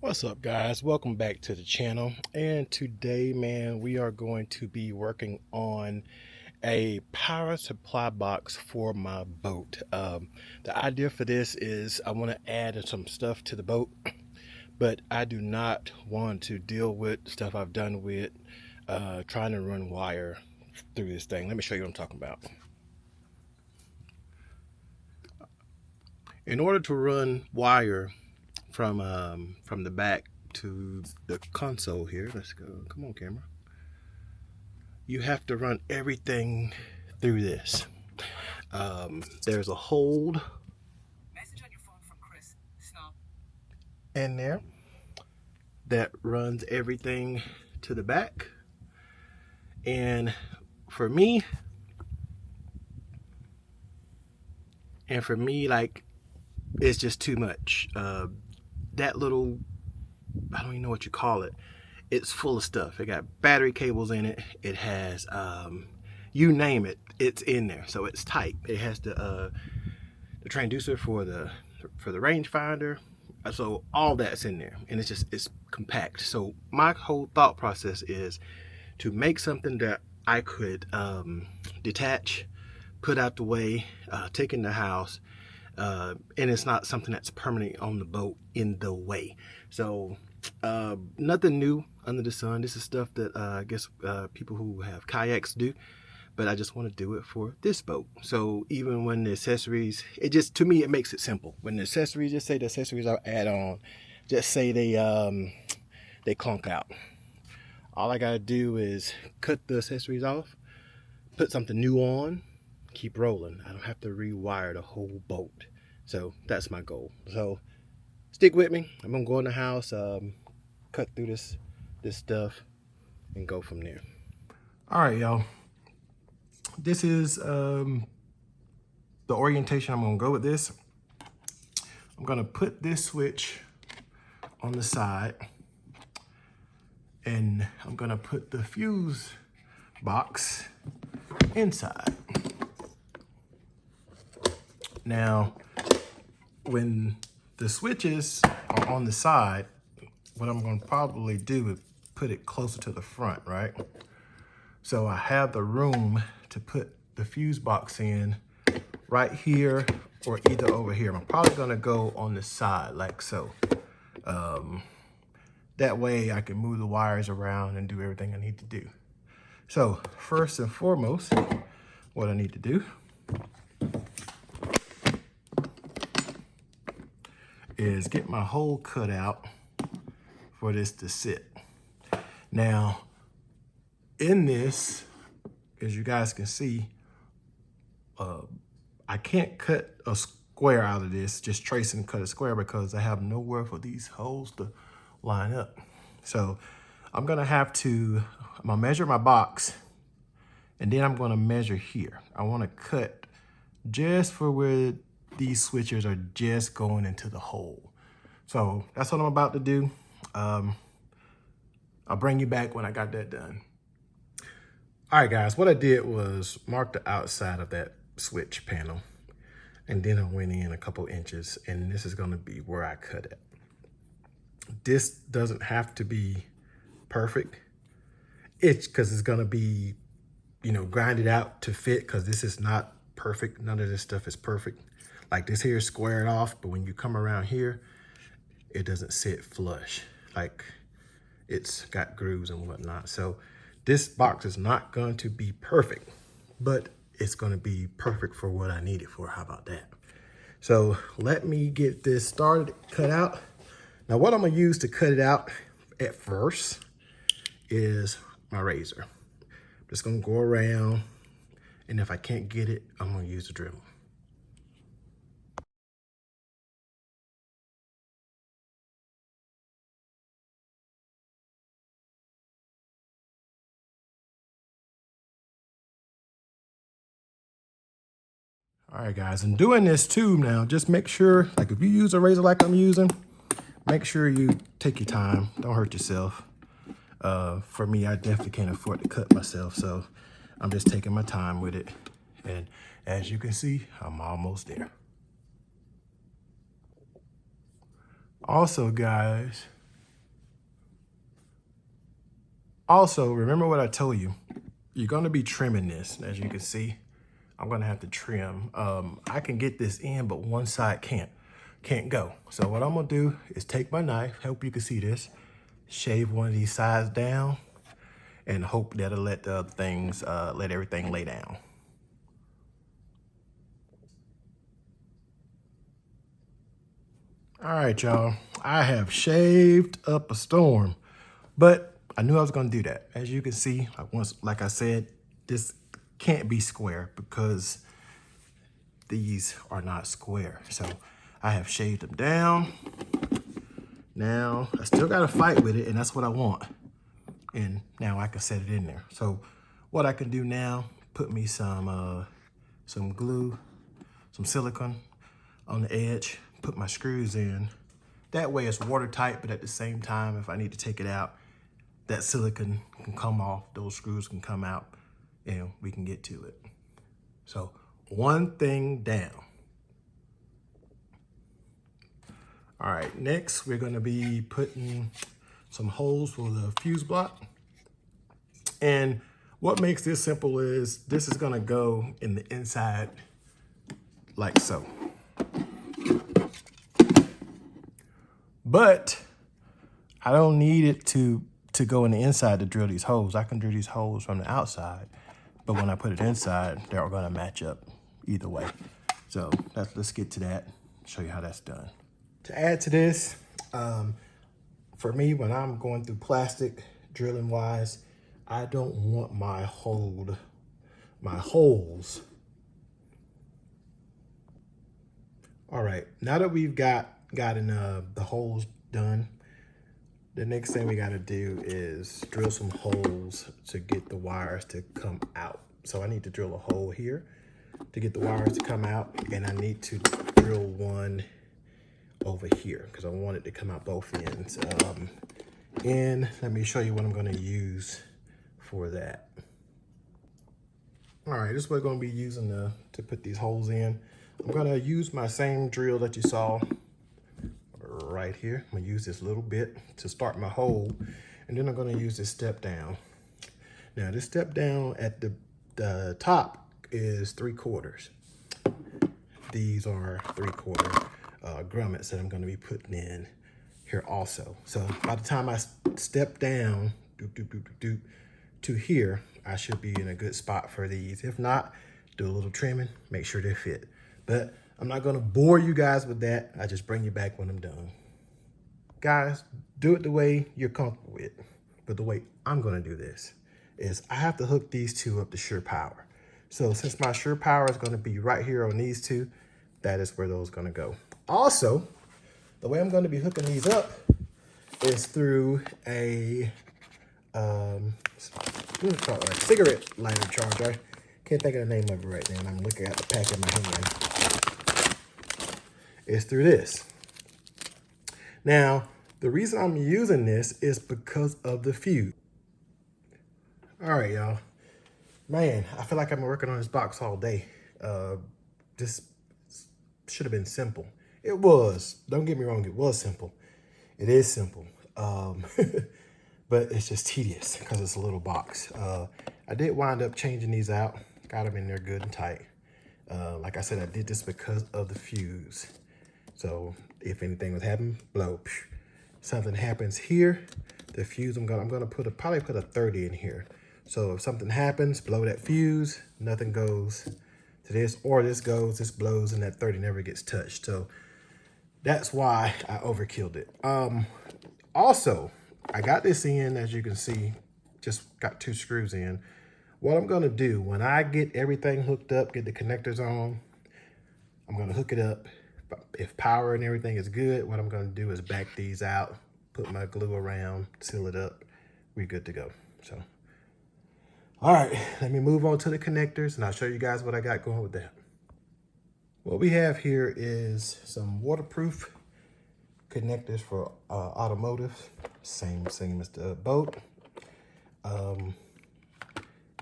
What's up, guys? Welcome back to the channel. And today, man, we are going to be working on a power supply box for my boat. The idea for this is I want to add some stuff to the boat, but I do not want to deal with stuff I've done with trying to run wire through this thing. Let me show you what I'm talking about. In order to run wire from the back to the console here, let's go. Come on, camera. You have to run everything through this. There's a hold Message on your phone from Chris. Snow. in there that runs everything to the back. And for me, like, it's just too much. That little, I don't even know what you call it. It's full of stuff. It got battery cables in it. It has, you name it, it's in there. So it's tight. It has the transducer for the rangefinder. So all that's in there, and it's compact. So my whole thought process is to make something that I could detach, put out the way, take in the house, and it's not something that's permanent on the boat in the way. So nothing new under the sun. This is stuff that I guess people who have kayaks do, but I just want to do it for this boat. So even when the accessories, it just, to me, it makes it simple. When the accessories, just say the accessories I add on, just say they clunk out. All I gotta do is cut the accessories off, put something new on, keep rolling. I don't have to rewire the whole boat. So that's my goal. So stick with me. I'm gonna go in the house, cut through this stuff, and go from there. All right, y'all. This is the orientation I'm gonna go with this. I'm gonna put this switch on the side, and I'm gonna put the fuse box inside. Now, when the switches are on the side, what I'm gonna probably do is put it closer to the front, right? So I have the room to put the fuse box in right here or either over here. I'm probably gonna go on the side like so. That way I can move the wires around and do everything I need to do. So first and foremost, what I need to do is get my hole cut out for this to sit. Now, in this, as you guys can see, I can't cut a square out of this, just trace and cut a square, because I have nowhere for these holes to line up. So I'm gonna have to, I'm gonna measure my box, and then I'm gonna measure here. I wanna cut just for where these switches are just going into the hole. So that's what I'm about to do. I'll bring you back when I got that done. All right, guys, what I did was mark the outside of that switch panel, and then I went in a couple inches, and this is gonna be where I cut it. This doesn't have to be perfect. It's because it's gonna be, you know, grinded out to fit, because this is not perfect. None of this stuff is perfect. Like this here is squared off, but when you come around here, it doesn't sit flush. Like it's got grooves and whatnot. So this box is not going to be perfect, but it's going to be perfect for what I need it for. How about that? So let me get this started, cut out. Now what I'm going to use to cut it out at first is my razor. I'm just going to go around, and if I can't get it, I'm going to use the Dremel. All right, guys, and doing this too now, just make sure, like if you use a razor like I'm using, make sure you take your time. Don't hurt yourself. For me, I definitely can't afford to cut myself, so I'm just taking my time with it. And as you can see, I'm almost there. Also, guys, Also, remember what I told you. You're going to be trimming this. As you can see, I'm going to have to trim. I can get this in, but one side can't go. So what I'm going to do is take my knife, hope you can see this, shave one of these sides down, and hope that'll let the other things, let everything lay down. All right, y'all, I have shaved up a storm, but I knew I was gonna do that. As you can see, like I said, this can't be square because these are not square. So I have shaved them down. Now I still gotta fight with it, and that's what I want. And now I can set it in there. So what I can do now, put me some glue, some silicone on the edge, put my screws in. That way it's watertight, but at the same time, if I need to take it out, that silicone can come off, those screws can come out, and we can get to it. So one thing down. All right, next we're gonna be putting some holes for the fuse block. And what makes this simple is this is gonna go in the inside like so. But I don't need it to go in the inside to drill these holes. I can drill these holes from the outside, but when I put it inside, they're gonna match up either way. So let's get to that, show you how that's done. To add to this, for me, when I'm going through plastic drilling wise, I don't want my holes. All right, now that we've gotten the holes done, the next thing we gotta do is drill some holes to get the wires to come out. So I need to drill a hole here to get the wires to come out, and I need to drill one over here because I want it to come out both ends. And let me show you what I'm gonna use for that. All right, this is what I'm gonna be using to put these holes in. I'm gonna use my same drill that you saw right here. I'm gonna use this little bit to start my hole, and then I'm gonna use this step down. Now this step down at the top is 3/4. These are 3/4 grommets that I'm gonna be putting in here also. So by the time I step down to here, I should be in a good spot for these. If not, do a little trimming, make sure they fit. But I'm not gonna bore you guys with that. I just bring you back when I'm done. Guys, do it the way you're comfortable with. But the way I'm gonna do this is I have to hook these two up to Sure Power. So since my Sure Power is gonna be right here on these two, that is where those are gonna go. Also, the way I'm gonna be hooking these up is through a cigarette lighter charger. I can't think of the name of it right now, and I'm looking at the pack in my hand. It's through this. Now, the reason I'm using this is because of the fuse. All right, y'all. Man, I feel like I've been working on this box all day. This should have been simple. It was. Don't get me wrong, it was simple. It is simple. But it's just tedious because it's a little box. I did wind up changing these out. Got them in there good and tight. Like I said, I did this because of the fuse. So if anything was happening, blow. Something happens here, the fuse, I'm gonna probably put a 30 in here. So if something happens, blow that fuse, nothing goes to this, or this blows, and that 30 never gets touched. So that's why I overkilled it. Also, I got this in, as you can see, just got 2 screws in. What I'm gonna do, when I get everything hooked up, get the connectors on, I'm gonna hook it up. If power and everything is good, what I'm gonna do is back these out, put my glue around, seal it up, we're good to go. So, all right, let me move on to the connectors, and I'll show you guys what I got going with that. What we have here is some waterproof connectors for automotive, same as the boat.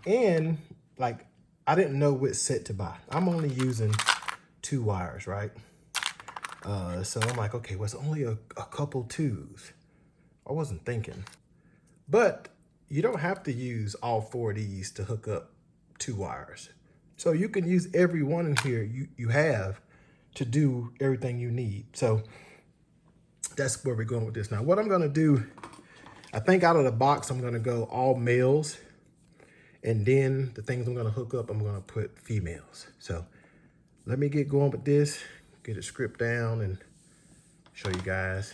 And like, I didn't know which set to buy. I'm only using 2 wires, right? So I'm like, okay, well, it's only a couple 2s. I wasn't thinking. But you don't have to use all 4 of these to hook up 2 wires. So you can use every one in here you have to do everything you need. So that's where we're going with this. Now, what I'm gonna do, I think out of the box, I'm gonna go all males. And then the things I'm gonna hook up, I'm gonna put females. So let me get going with this, get it script down and show you guys.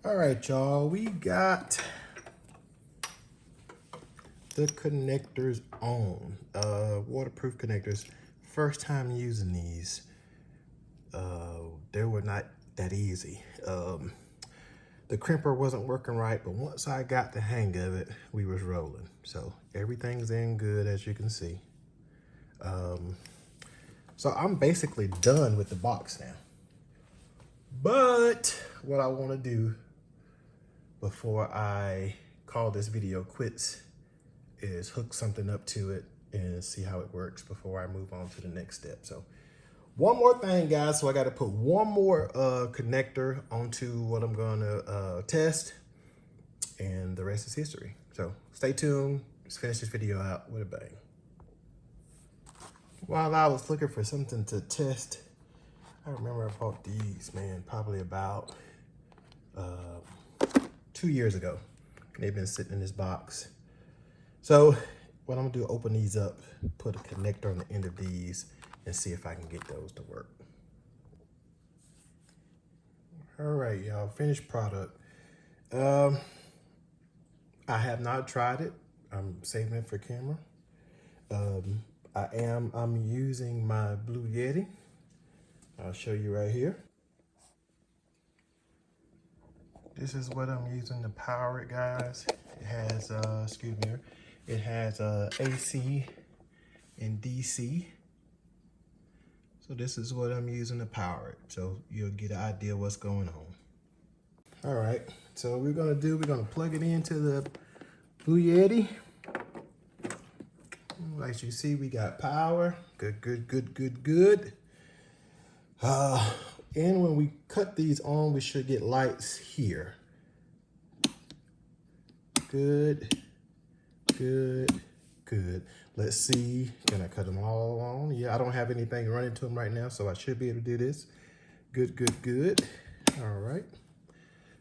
All right, y'all, we got the connectors on, waterproof connectors. First time using these, they were not that easy. The crimper wasn't working right, but once I got the hang of it, we was rolling. So everything's in good, as you can see. So I'm basically done with the box now. But what I want to do before I call this video quits is hook something up to it and see how it works before I move on to the next step. So one more thing, guys. So I got to put one more connector onto what I'm going to test, and the rest is history. So stay tuned. Let's finish this video out with a bang. While I was looking for something to test, I remember I bought these, man, probably about 2 years ago. They've been sitting in this box. So what I'm gonna do, open these up, put a connector on the end of these, and see if I can get those to work. All right, y'all, finished product. I have not tried it. I'm saving it for camera. I'm using my Blue Yeti. I'll show you right here. This is what I'm using to power it, guys. It has, it has AC and DC. So this is what I'm using to power it. So you'll get an idea what's going on. All right, so what we're gonna plug it into the Blue Yeti. Like you see, we got power. Good. And when we cut these on, we should get lights here. Good. Let's see, can I cut them all on? Yeah, I don't have anything running to them right now, so I should be able to do this. Good. All right.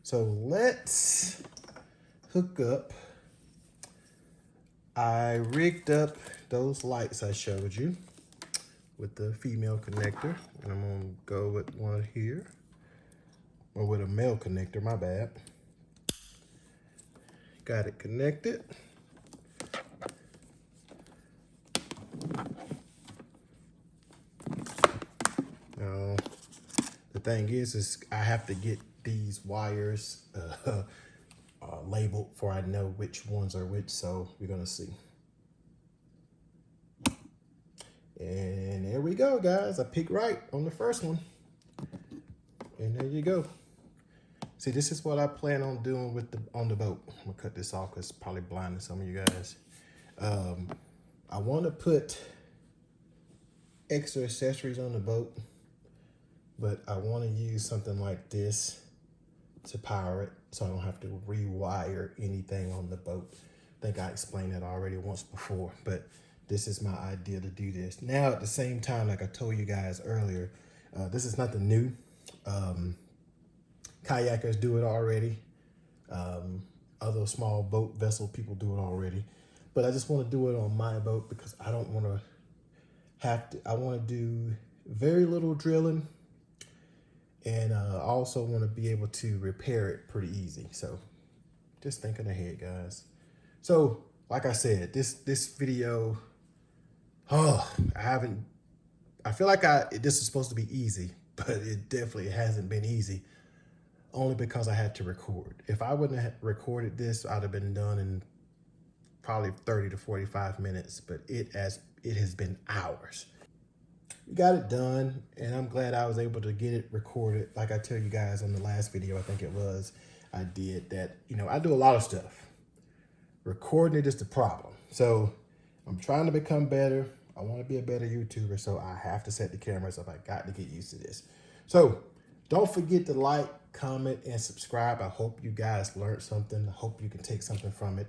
So let's hook up. I rigged up those lights I showed you with the female connector, and I'm gonna go with one here, or with a male connector, my bad. Got it connected. Now, the thing is I have to get these wires labeled before I know which ones are which, so we're gonna see. And there we go, guys. I picked right on the first one. And there you go. See, this is what I plan on doing with on the boat. I'm gonna cut this off because it's probably blinding some of you guys. I want to put extra accessories on the boat, but I want to use something like this to power it, so I don't have to rewire anything on the boat. I think I explained that already once before, but this is my idea to do this. Now, at the same time, like I told you guys earlier, this is nothing new. Kayakers do it already. Other small boat vessel people do it already. But I just want to do it on my boat because I don't want to I want to do very little drilling. And I also want to be able to repair it pretty easy. So just thinking ahead, guys. So like I said, this video, I feel like this is supposed to be easy, but it definitely hasn't been easy, only because I had to record. If I wouldn't have recorded this, I'd have been done in probably 30 to 45 minutes, but it has been hours. We got it done, and I'm glad I was able to get it recorded. Like I tell you guys on the last video, I think it was, I did that. You know, I do a lot of stuff. Recording it is the problem. So I'm trying to become better. I want to be a better YouTuber, so I have to set the cameras up. I got to get used to this. So don't forget to like, comment, and subscribe. I hope you guys learned something. I hope you can take something from it.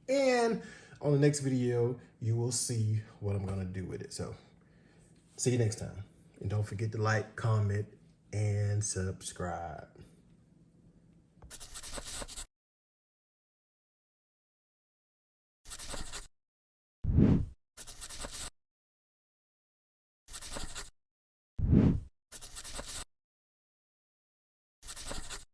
And on the next video, you will see what I'm gonna do with it. So see you next time. And don't forget to like, comment, and subscribe.